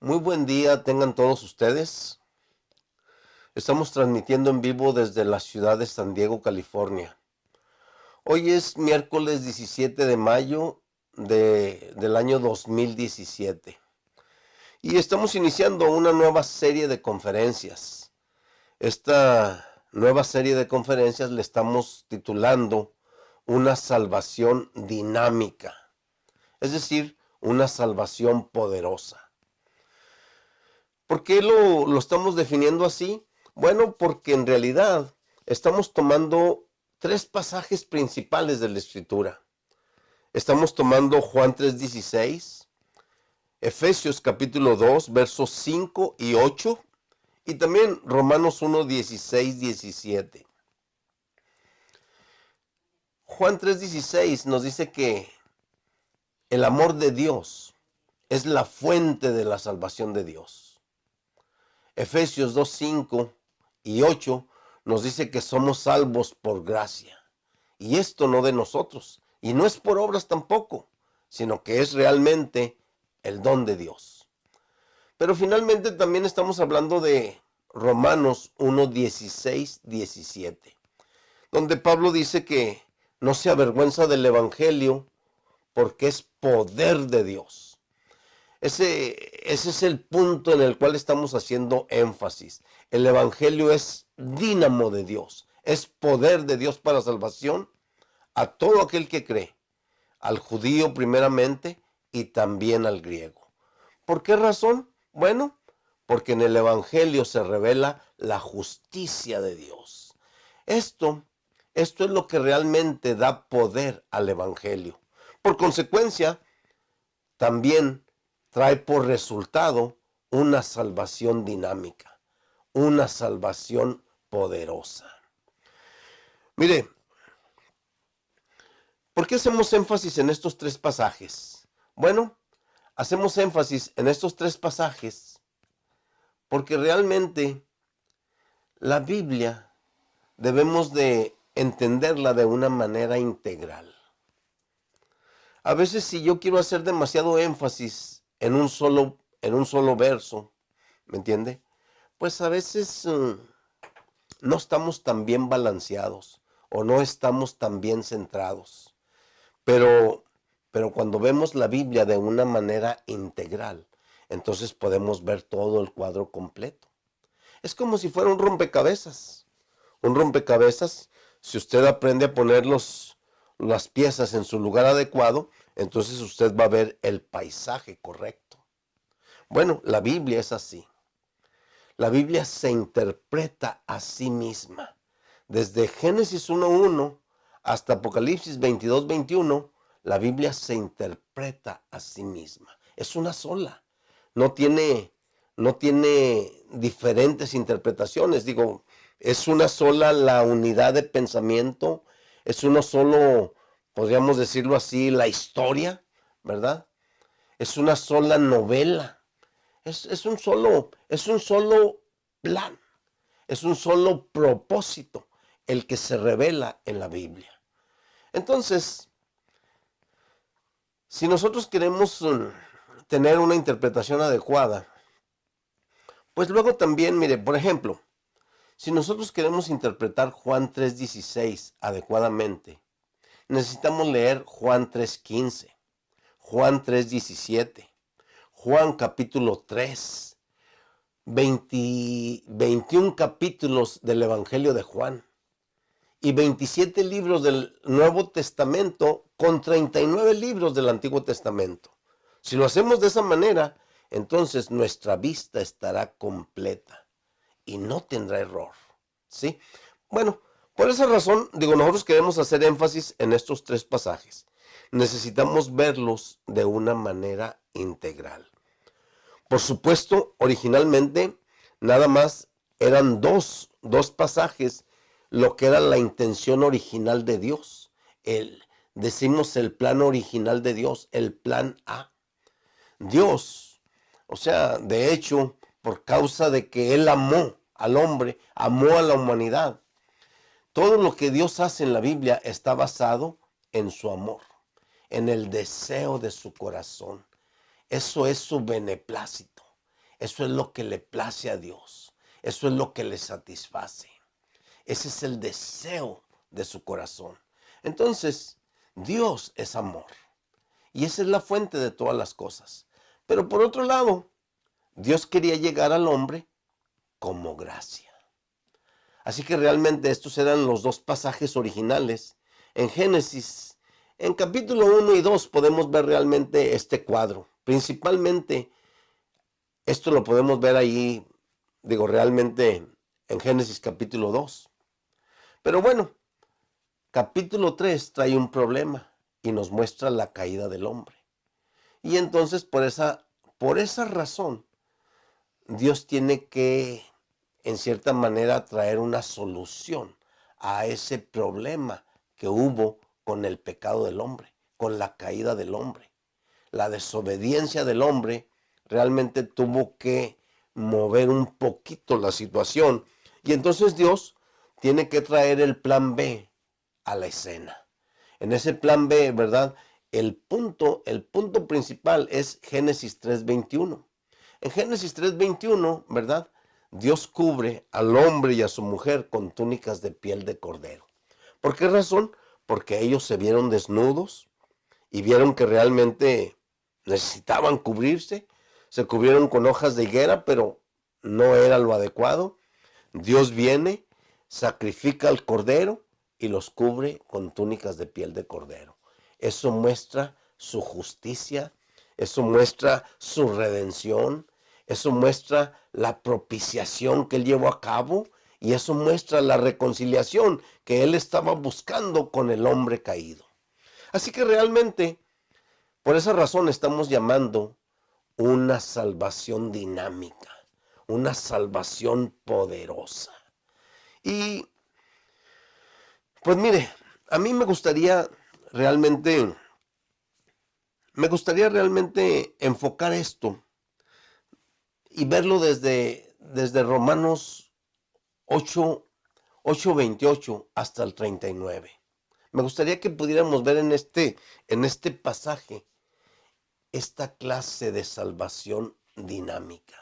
Muy buen día tengan todos ustedes. Estamos transmitiendo en vivo desde la ciudad de San Diego, California. Hoy es miércoles 17 de mayo del año 2017. Y estamos iniciando una nueva serie de conferencias. Esta nueva serie de conferencias le estamos titulando Una salvación dinámica. Es decir, una salvación poderosa. ¿Por qué lo estamos definiendo así? Bueno, porque en realidad estamos tomando tres pasajes principales de la Escritura. Estamos tomando Juan 3:16, Efesios capítulo 2, versos 5 y 8, y también Romanos 1:16, 17. Juan 3:16 nos dice que el amor de Dios es la fuente de la salvación de Dios. Efesios 2, 5 y 8 nos dice que somos salvos por gracia. Y esto no de nosotros. Y no es por obras tampoco, sino que es realmente el don de Dios. Pero finalmente también estamos hablando de Romanos 1, 16, 17. Donde Pablo dice que no se avergüenza del evangelio porque es poder de Dios. Ese es el punto en el cual estamos haciendo énfasis. El evangelio es dínamo de Dios, es poder de Dios para salvación a todo aquel que cree, al judío primeramente y también al griego. ¿Por qué razón? Bueno, porque en el evangelio se revela la justicia de Dios. Esto es lo que realmente da poder al evangelio. Por consecuencia, también trae por resultado una salvación dinámica, una salvación poderosa. Mire, ¿por qué hacemos énfasis en estos tres pasajes? Bueno, hacemos énfasis en estos tres pasajes porque realmente la Biblia debemos de entenderla de una manera integral. A veces si yo quiero hacer demasiado énfasis en un solo verso, ¿me entiende? Pues a veces no estamos tan bien balanceados o no estamos tan bien centrados. Pero cuando vemos la Biblia de una manera integral, entonces podemos ver todo el cuadro completo. Es como si fuera un rompecabezas. Un rompecabezas, si usted aprende a poner las piezas en su lugar adecuado, entonces usted va a ver el paisaje correcto. Bueno, la Biblia es así. La Biblia se interpreta a sí misma. Desde Génesis 1:1 hasta Apocalipsis 22:21, la Biblia se interpreta a sí misma. Es una sola. No tiene diferentes interpretaciones. Digo, es una sola la unidad de pensamiento. Es uno solo, podríamos decirlo así, la historia, ¿verdad? Es una sola novela. Es un solo plan, es un solo propósito el que se revela en la Biblia. Entonces, si nosotros queremos tener una interpretación adecuada, pues luego también, mire, por ejemplo, si nosotros queremos interpretar Juan 3:16 adecuadamente, necesitamos leer Juan 3:15, Juan 3:17, Juan capítulo 3, 21 capítulos del Evangelio de Juan y 27 libros del Nuevo Testamento con 39 libros del Antiguo Testamento. Si lo hacemos de esa manera, entonces nuestra vista estará completa y no tendrá error. ¿Sí? Bueno, por esa razón, nosotros queremos hacer énfasis en estos tres pasajes. Necesitamos verlos de una manera integral. Por supuesto, originalmente nada más eran dos pasajes, lo que era la intención original de Dios. Decimos el plan original de Dios, el plan A. Dios, o sea, de hecho, por causa de que Él amó al hombre, amó a la humanidad. Todo lo que Dios hace en la Biblia está basado en su amor, en el deseo de su corazón. Eso es su beneplácito. Eso es lo que le place a Dios. Eso es lo que le satisface. Ese es el deseo de su corazón. Entonces, Dios es amor. Y esa es la fuente de todas las cosas. Pero por otro lado, Dios quería llegar al hombre como gracia. Así que realmente estos eran los dos pasajes originales. En Génesis, en capítulo 1 y 2 podemos ver realmente este cuadro. Principalmente, esto lo podemos ver ahí, realmente en Génesis capítulo 2. Pero bueno, capítulo 3 trae un problema y nos muestra la caída del hombre. Y entonces por esa razón, Dios tiene que, en cierta manera, traer una solución a ese problema que hubo con el pecado del hombre, con la caída del hombre. La desobediencia del hombre realmente tuvo que mover un poquito la situación. Y entonces Dios tiene que traer el plan B a la escena. En ese plan B, ¿verdad? El punto principal es Génesis 3:21. En Génesis 3:21, ¿verdad? Dios cubre al hombre y a su mujer con túnicas de piel de cordero. ¿Por qué razón? Porque ellos se vieron desnudos y vieron que realmente necesitaban cubrirse. Se cubrieron con hojas de higuera, pero no era lo adecuado. Dios viene, sacrifica al cordero y los cubre con túnicas de piel de cordero. Eso muestra su justicia, eso muestra su redención, eso muestra la propiciación que él llevó a cabo y eso muestra la reconciliación que él estaba buscando con el hombre caído. Así que realmente, por esa razón estamos llamando una salvación dinámica, una salvación poderosa. Y pues mire, a mí me gustaría realmente enfocar esto y verlo desde Romanos 8:28 hasta el 39. Me gustaría que pudiéramos ver en este pasaje esta clase de salvación dinámica.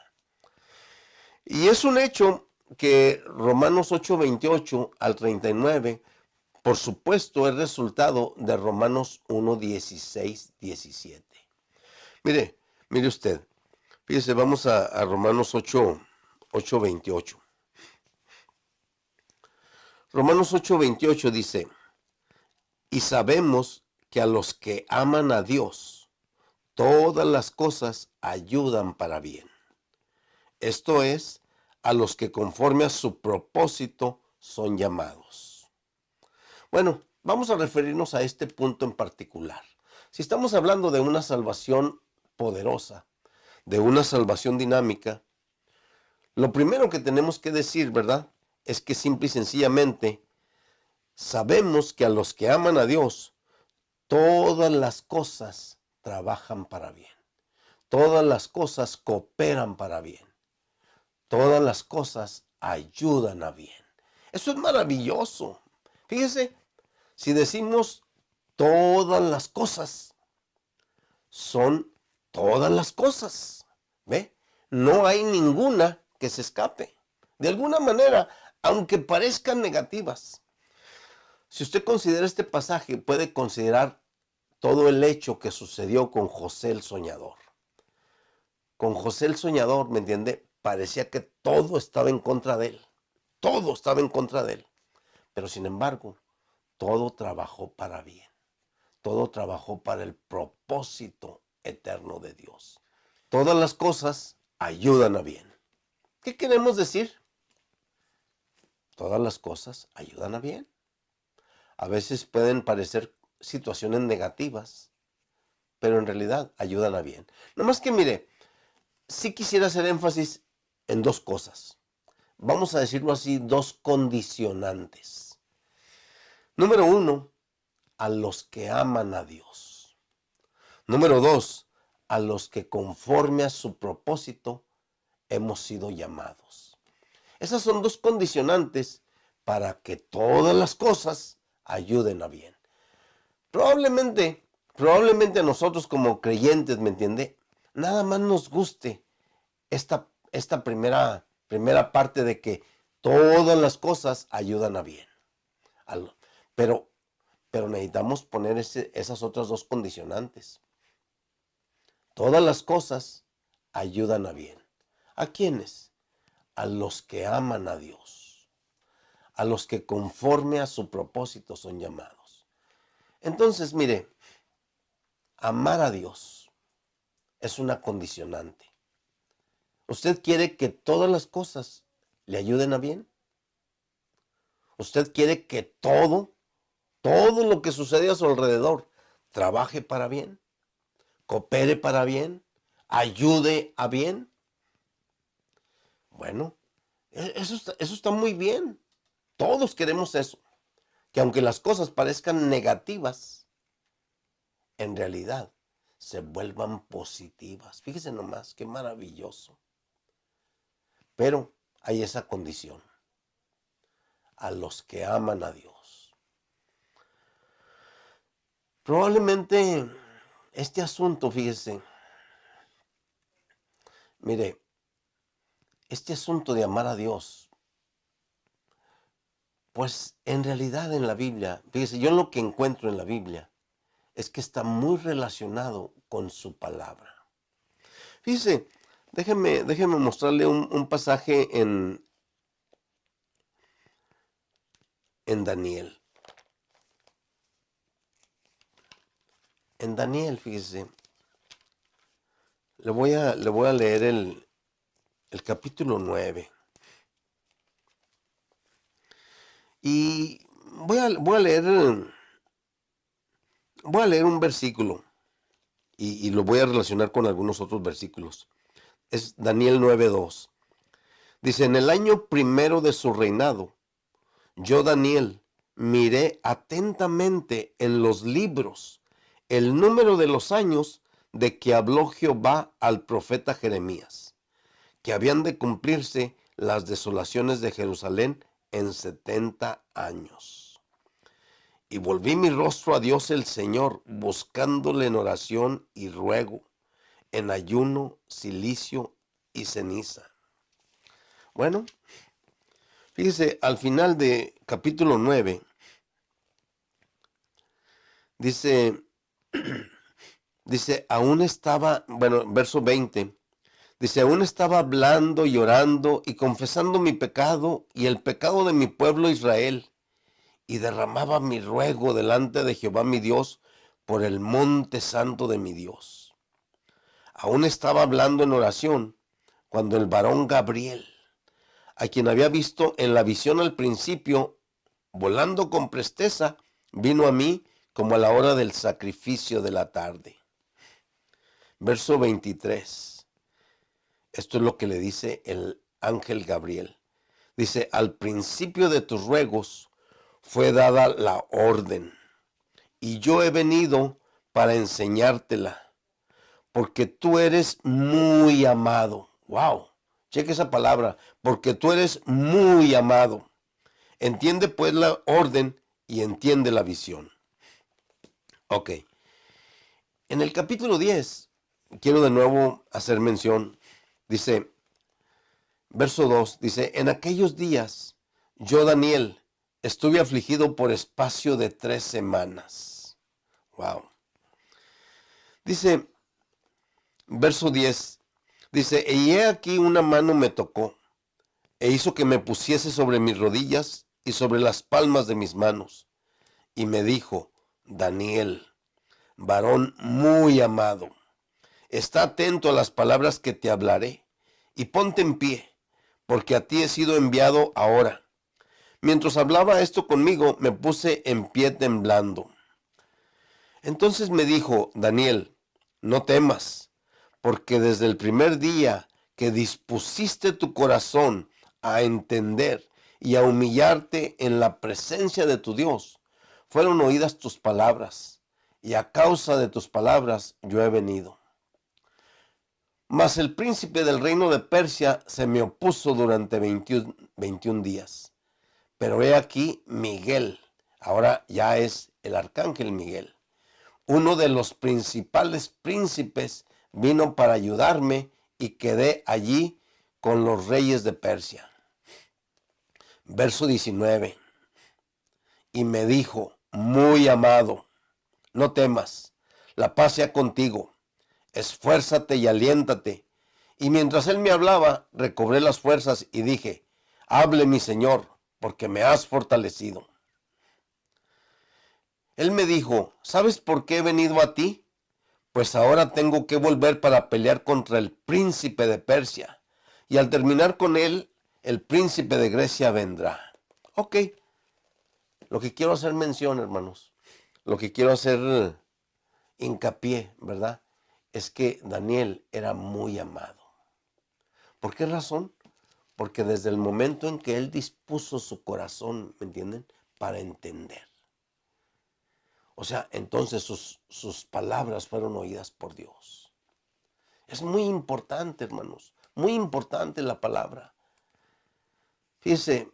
Y es un hecho que Romanos 8:28 al 39, por supuesto, es resultado de Romanos 1:16, 17. Mire usted, fíjese, vamos a Romanos 8:28. Romanos 8:28 dice, y sabemos que a los que aman a Dios, todas las cosas ayudan para bien. Esto es, a los que conforme a su propósito son llamados. Bueno, vamos a referirnos a este punto en particular. Si estamos hablando de una salvación poderosa, de una salvación dinámica, lo primero que tenemos que decir, ¿verdad?, es que simple y sencillamente sabemos que a los que aman a Dios, todas las cosas trabajan para bien. Todas las cosas cooperan para bien. Todas las cosas ayudan a bien. Eso es maravilloso. Fíjese, si decimos todas las cosas, son todas las cosas. ¿Ve? No hay ninguna que se escape. De alguna manera, aunque parezcan negativas. Si usted considera este pasaje, puede considerar todo el hecho que sucedió con José el soñador. Con José el soñador, ¿me entiende? Parecía que todo estaba en contra de él. Todo estaba en contra de él. Pero sin embargo, todo trabajó para bien. Todo trabajó para el propósito eterno de Dios. Todas las cosas ayudan a bien. ¿Qué queremos decir? Todas las cosas ayudan a bien. A veces pueden parecer situaciones negativas, pero en realidad ayudan a bien. Nomás que mire, sí quisiera hacer énfasis en dos cosas. Vamos a decirlo así, dos condicionantes. Número uno, a los que aman a Dios. Número dos, a los que conforme a su propósito hemos sido llamados. Esas son dos condicionantes para que todas las cosas ayuden a bien. Probablemente a nosotros como creyentes, ¿me entiende? Nada más nos guste esta primera parte de que todas las cosas ayudan a bien. Pero necesitamos poner esas otras dos condicionantes. Todas las cosas ayudan a bien. ¿A quiénes? A los que aman a Dios, a los que conforme a su propósito son llamados. Entonces, mire, amar a Dios es una condicionante. ¿Usted quiere que todas las cosas le ayuden a bien? ¿Usted quiere que todo lo que sucede a su alrededor trabaje para bien, coopere para bien, ayude a bien? Bueno, eso está muy bien. Todos queremos eso. Que aunque las cosas parezcan negativas, en realidad se vuelvan positivas. Fíjese nomás, qué maravilloso. Pero hay esa condición. A los que aman a Dios. Probablemente este asunto, fíjese, mire, este asunto de amar a Dios, pues en realidad en la Biblia, fíjese, yo lo que encuentro en la Biblia es que está muy relacionado con su palabra. Fíjese, déjeme mostrarle un pasaje en Daniel. En Daniel, fíjese, le voy a leer el capítulo 9. Y voy a leer un versículo y lo voy a relacionar con algunos otros versículos. Es Daniel 9:2. Dice, en el año primero de su reinado, yo, Daniel, miré atentamente en los libros el número de los años de que habló Jehová al profeta Jeremías, que habían de cumplirse las desolaciones de Jerusalén en 70 años. Y volví mi rostro a Dios el Señor, buscándole en oración y ruego, en ayuno, cilicio y ceniza. Bueno, fíjese, al final de capítulo 9, dice, aún estaba, verso 20, dice, aún estaba hablando y orando y confesando mi pecado y el pecado de mi pueblo Israel, y derramaba mi ruego delante de Jehová mi Dios por el monte santo de mi Dios. Aún estaba hablando en oración cuando el varón Gabriel, a quien había visto en la visión al principio, volando con presteza, vino a mí como a la hora del sacrificio de la tarde. Verso 23. Esto es lo que le dice el ángel Gabriel. Dice, al principio de tus ruegos fue dada la orden, y yo he venido para enseñártela, porque tú eres muy amado. Wow, cheque esa palabra, porque tú eres muy amado. Entiende pues la orden y entiende la visión. Ok, en el capítulo 10, quiero de nuevo hacer mención, dice, verso 2, dice, en aquellos días, yo, Daniel, estuve afligido por espacio de 3 semanas. Wow. Dice, verso 10, dice, y he aquí una mano me tocó, e hizo que me pusiese sobre mis rodillas y sobre las palmas de mis manos, y me dijo, Daniel, varón muy amado, está atento a las palabras que te hablaré, y ponte en pie, porque a ti he sido enviado ahora. Mientras hablaba esto conmigo, me puse en pie temblando. Entonces me dijo, Daniel, no temas, porque desde el primer día que dispusiste tu corazón a entender y a humillarte en la presencia de tu Dios, fueron oídas tus palabras, y a causa de tus palabras yo he venido. Mas el príncipe del reino de Persia se me opuso durante 21 días. Pero he aquí Miguel, ahora ya es el arcángel Miguel, uno de los principales príncipes, vino para ayudarme y quedé allí con los reyes de Persia. Verso 19. Y me dijo, muy amado, no temas, la paz sea contigo, esfuérzate y aliéntate. Y mientras él me hablaba, recobré las fuerzas y dije, hable mi Señor, porque me has fortalecido. Él me dijo, ¿sabes por qué he venido a ti? Pues ahora tengo que volver para pelear contra el príncipe de Persia. Y al terminar con él, el príncipe de Grecia vendrá. Ok, lo que quiero hacer mención, hermanos, lo que quiero hacer hincapié, ¿verdad? Es que Daniel era muy amado. ¿Por qué razón? Porque desde el momento en que él dispuso su corazón, ¿me entienden? Para entender. O sea, entonces sus palabras fueron oídas por Dios. Es muy importante, hermanos, muy importante la palabra. Fíjese,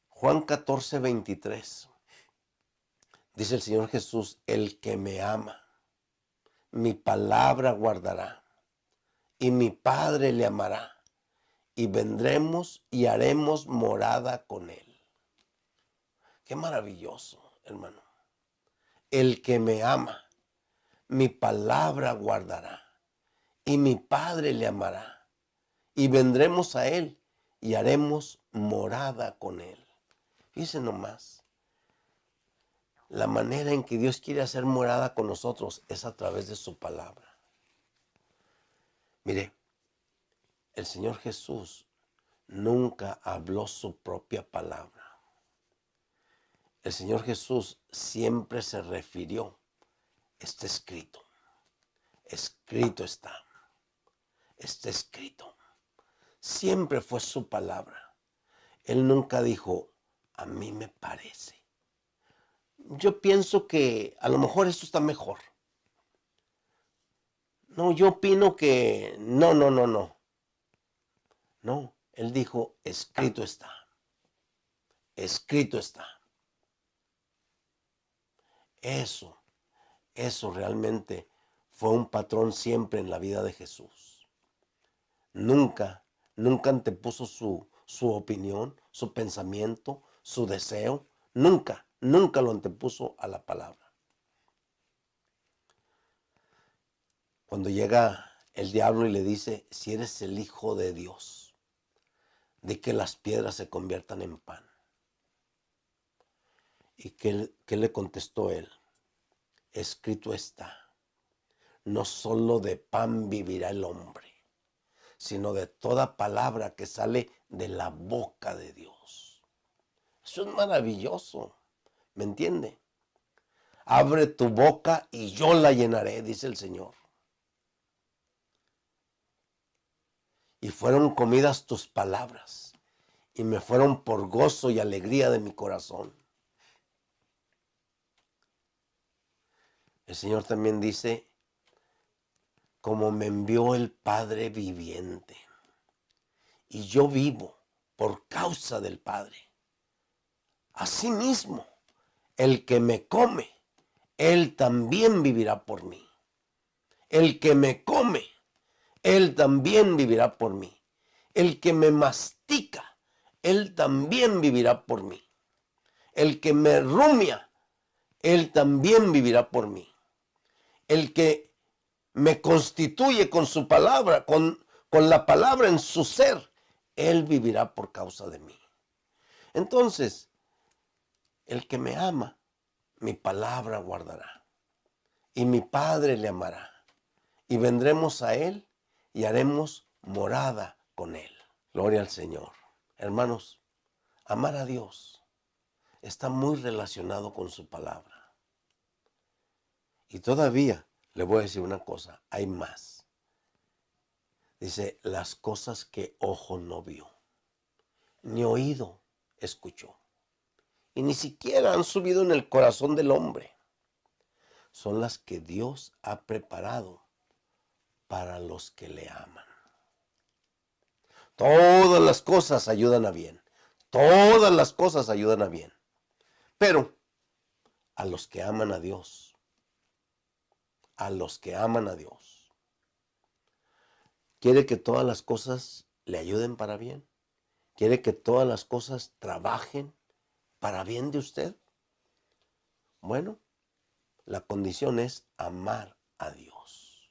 Juan 14, 23. Dice el Señor Jesús, el que me ama, mi palabra guardará, y mi Padre le amará, y vendremos y haremos morada con él. Qué maravilloso, hermano. El que me ama, mi palabra guardará, y mi Padre le amará, y vendremos a él y haremos morada con él. Fíjense nomás, la manera en que Dios quiere hacer morada con nosotros es a través de su palabra. Mire, el Señor Jesús nunca habló su propia palabra. El Señor Jesús siempre se refirió, está escrito, escrito está escrito. Siempre fue su palabra. Él nunca dijo, a mí me parece. Yo pienso que a lo mejor esto está mejor. No, yo opino que no. No, él dijo, escrito está. Escrito está. Eso realmente fue un patrón siempre en la vida de Jesús. Nunca antepuso su opinión, su pensamiento, su deseo. Nunca lo antepuso a la palabra. Cuando llega el diablo y le dice, si eres el Hijo de Dios, di que las piedras se conviertan en pan. ¿Y qué le contestó él? Escrito está, no solo de pan vivirá el hombre, sino de toda palabra que sale de la boca de Dios. Eso es maravilloso, ¿me entiende? Abre tu boca y yo la llenaré, dice el Señor. Y fueron comidas tus palabras, y me fueron por gozo y alegría de mi corazón. El Señor también dice, como me envió el Padre viviente, y yo vivo por causa del Padre. Asimismo, el que me come, él también vivirá por mí. El que me come, él también vivirá por mí. El que me mastica, él también vivirá por mí. El que me rumia, él también vivirá por mí. El que me constituye con su palabra, con la palabra en su ser, él vivirá por causa de mí. Entonces, el que me ama, mi palabra guardará, y mi Padre le amará, y vendremos a él y haremos morada con él. Gloria al Señor. Hermanos, amar a Dios está muy relacionado con su palabra. Y todavía le voy a decir una cosa, hay más. Dice, las cosas que ojo no vio, ni oído escuchó, y ni siquiera han subido en el corazón del hombre, son las que Dios ha preparado para los que le aman. Todas las cosas ayudan a bien. Todas las cosas ayudan a bien. Pero a los que aman a Dios, quiere que todas las cosas le ayuden para bien. Quiere que todas las cosas trabajen para bien de usted. Bueno, la condición es amar a Dios.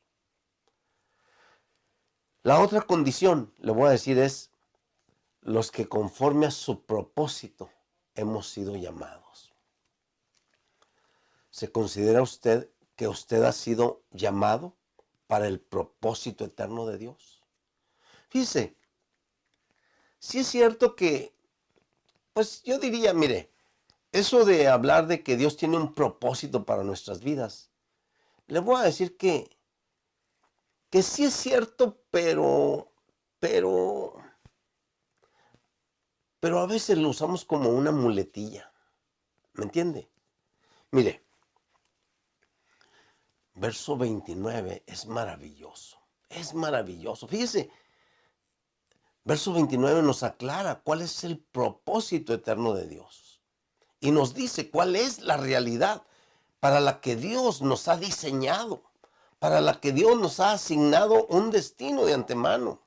La otra condición, le voy a decir, es los que conforme a su propósito hemos sido llamados. ¿Se considera usted que usted ha sido llamado para el propósito eterno de Dios? Fíjese, sí es cierto que, pues yo diría, mire, eso de hablar de que Dios tiene un propósito para nuestras vidas, le voy a decir que sí es cierto, pero a veces lo usamos como una muletilla. ¿Me entiende? Mire, verso 29 es maravilloso. Es maravilloso. Fíjese, verso 29 nos aclara cuál es el propósito eterno de Dios. Y nos dice cuál es la realidad para la que Dios nos ha diseñado, para la que Dios nos ha asignado un destino de antemano.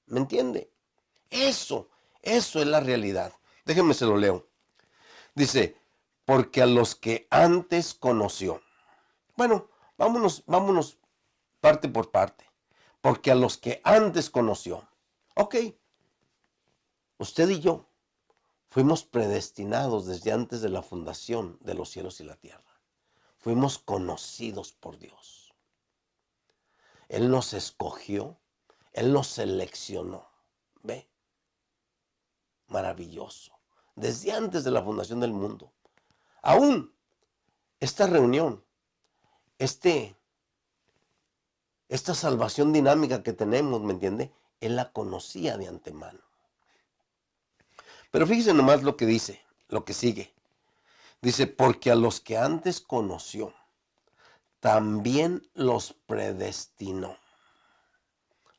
¿Me entiende? Eso es la realidad. Déjenme se lo leo. Dice, porque a los que antes conoció. Bueno, vámonos parte por parte. Porque a los que antes conoció. Ok, usted y yo fuimos predestinados desde antes de la fundación de los cielos y la tierra. Fuimos conocidos por Dios. Él nos escogió, Él nos seleccionó. ¿Ve? Maravilloso. Desde antes de la fundación del mundo. Aún esta reunión, esta salvación dinámica que tenemos, ¿me entiende? Él la conocía de antemano. Pero fíjense nomás lo que dice, lo que sigue. Dice, porque a los que antes conoció, también los predestinó.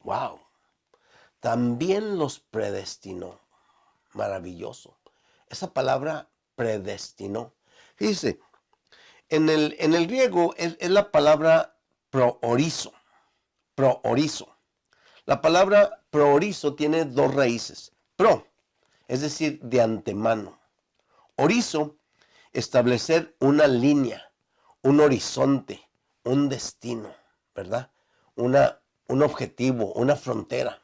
Wow. También los predestinó. Maravilloso. Esa palabra predestinó. Fíjese, en el griego es la palabra proorizo. Proorizo. La palabra proorizo tiene dos raíces. Pro, es decir, de antemano. Orizo, establecer una línea, un horizonte, un destino, ¿verdad? Un objetivo, una frontera.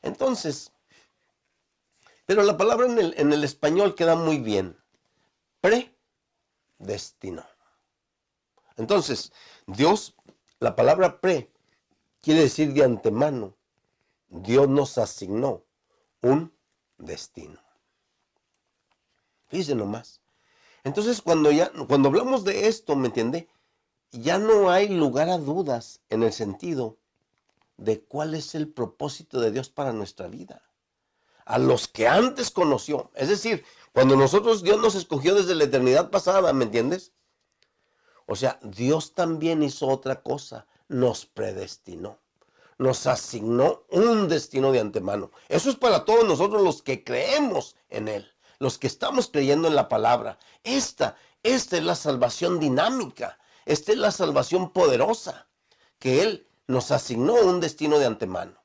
Entonces, pero la palabra en el español queda muy bien. Predestinó. Entonces, Dios, la palabra pre, quiere decir de antemano. Dios nos asignó un destino. Fíjense nomás. Entonces, cuando hablamos de esto, ¿me entiende? Ya no hay lugar a dudas en el sentido de cuál es el propósito de Dios para nuestra vida. A los que antes conoció, es decir, cuando Dios nos escogió desde la eternidad pasada, ¿me entiendes? O sea, Dios también hizo otra cosa, nos predestinó, nos asignó un destino de antemano. Eso es para todos nosotros los que creemos en Él, los que estamos creyendo en la palabra. Esta es la salvación dinámica, esta es la salvación poderosa, que Él nos asignó un destino de antemano.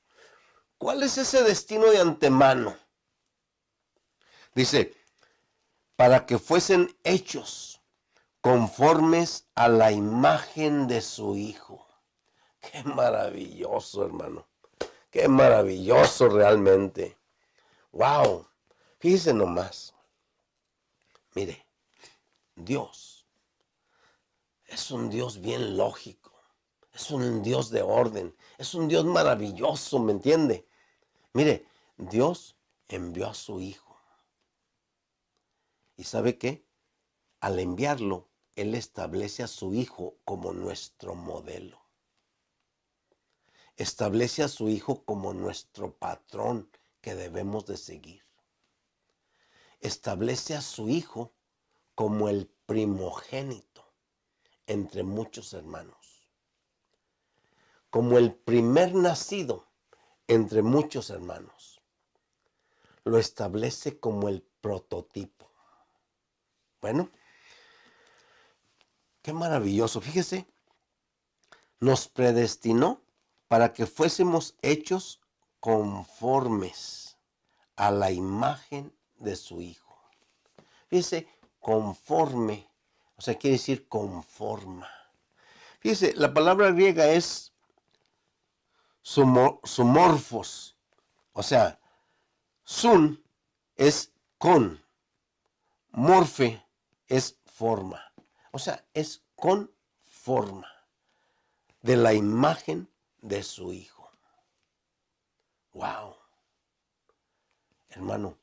¿Cuál es ese destino de antemano? Dice, para que fuesen hechos conformes a la imagen de su Hijo. Qué maravilloso, hermano. Qué maravilloso realmente. Wow. Fíjese nomás. Mire, Dios es un Dios bien lógico. Es un Dios de orden. Es un Dios maravilloso, ¿me entiende? Mire, Dios envió a su Hijo. ¿Y sabe qué? Al enviarlo, Él establece a su Hijo como nuestro modelo. Establece a su Hijo como nuestro patrón que debemos de seguir. Establece a su Hijo como el primogénito entre muchos hermanos. Como el primer nacido entre muchos hermanos. Lo establece como el prototipo. Bueno, qué maravilloso. Fíjese, nos predestinó para que fuésemos hechos conformes a la imagen de su Hijo. Fíjese, conforme, o sea, quiere decir conforma. Fíjese, la palabra griega es sumorfos, o sea, sun es con, morfe es forma, o sea, es con forma de la imagen de su Hijo. Wow. Hermano,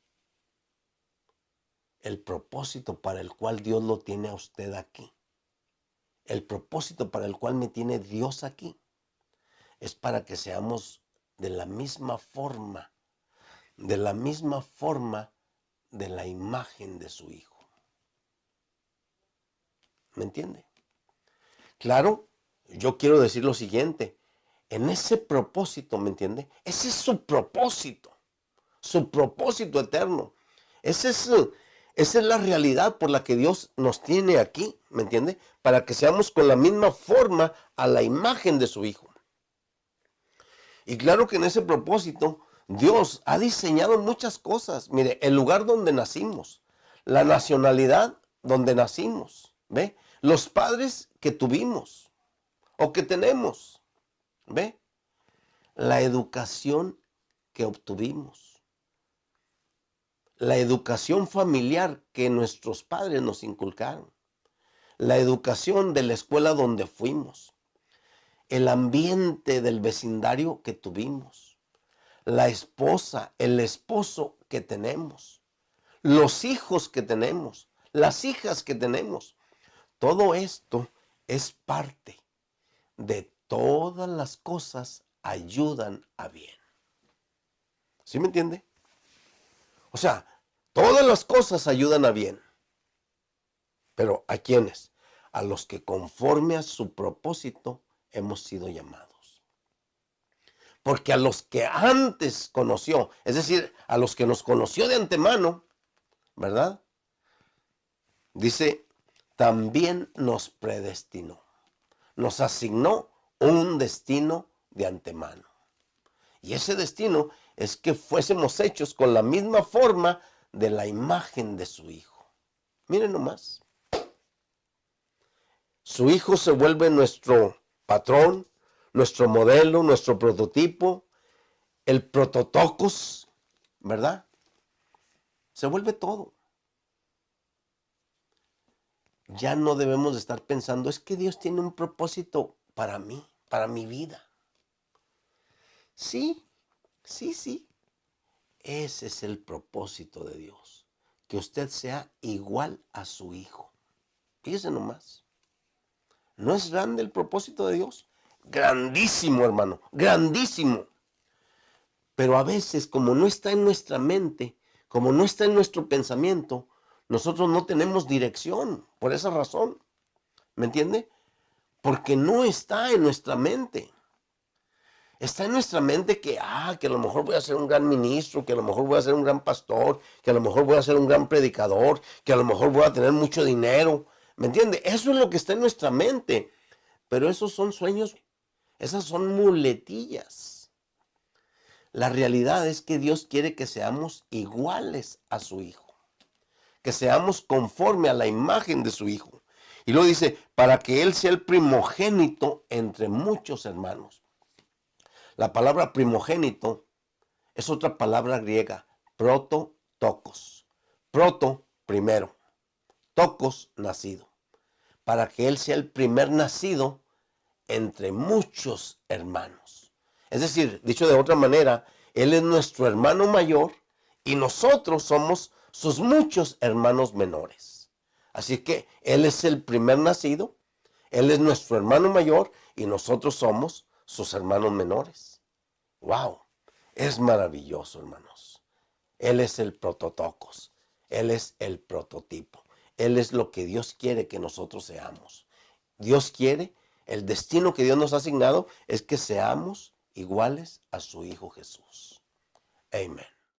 el propósito para el cual Dios lo tiene a usted aquí, el propósito para el cual me tiene Dios aquí, es para que seamos de la misma forma de la imagen de su Hijo. ¿Me entiende? Claro, yo quiero decir lo siguiente. En ese propósito, ¿me entiende? Ese es su propósito eterno. Esa es la realidad por la que Dios nos tiene aquí, ¿me entiende? Para que seamos con la misma forma a la imagen de su Hijo. Y claro que en ese propósito Dios ha diseñado muchas cosas. Mire, el lugar donde nacimos, la nacionalidad donde nacimos, ¿ve? Los padres que tuvimos o que tenemos, ¿ve? La educación que obtuvimos, la educación familiar que nuestros padres nos inculcaron, la educación de la escuela donde fuimos, el ambiente del vecindario que tuvimos, la esposa, el esposo que tenemos, los hijos que tenemos, las hijas que tenemos. Todo esto es parte de todas las cosas ayudan a bien. ¿Sí me entiende? O sea, todas las cosas ayudan a bien. Pero ¿a quiénes? A los que conforme a su propósito hemos sido llamados. Porque a los que antes conoció, es decir, a los que nos conoció de antemano, ¿verdad? Dice, también nos predestinó. Nos asignó un destino de antemano. Y ese destino es que fuésemos hechos con la misma forma de la imagen de su Hijo. Miren nomás. Su Hijo se vuelve nuestro patrón, nuestro modelo, nuestro prototipo, el prototocos, ¿verdad? Se vuelve todo. Ya no debemos de estar pensando, es que Dios tiene un propósito para mí, para mi vida. Sí, sí, sí. Ese es el propósito de Dios. Que usted sea igual a su Hijo. Fíjese nomás. ¿No es grande el propósito de Dios? Grandísimo, hermano, grandísimo. Pero a veces, como no está en nuestra mente, como no está en nuestro pensamiento, nosotros no tenemos dirección por esa razón. ¿Me entiende? Porque no está en nuestra mente. Está en nuestra mente que a lo mejor voy a ser un gran ministro, que a lo mejor voy a ser un gran pastor, que a lo mejor voy a ser un gran predicador, que a lo mejor voy a tener mucho dinero. ¿Me entiende? Eso es lo que está en nuestra mente. Pero esos son sueños, esas son muletillas. La realidad es que Dios quiere que seamos iguales a su Hijo. Que seamos conforme a la imagen de su Hijo. Y luego dice, para que Él sea el primogénito entre muchos hermanos. La palabra primogénito es otra palabra griega, prototokos. Proto, primero. Tokos, nacido. Para que Él sea el primer nacido entre muchos hermanos. Es decir, dicho de otra manera, Él es nuestro hermano mayor y nosotros somos sus muchos hermanos menores. Así que Él es el primer nacido, Él es nuestro hermano mayor y nosotros somos sus hermanos menores. ¡Wow! Es maravilloso, hermanos. Él es el prototocos. Él es el prototipo. Él es lo que Dios quiere que nosotros seamos. Dios quiere, el destino que Dios nos ha asignado es que seamos iguales a su Hijo Jesús. Amén.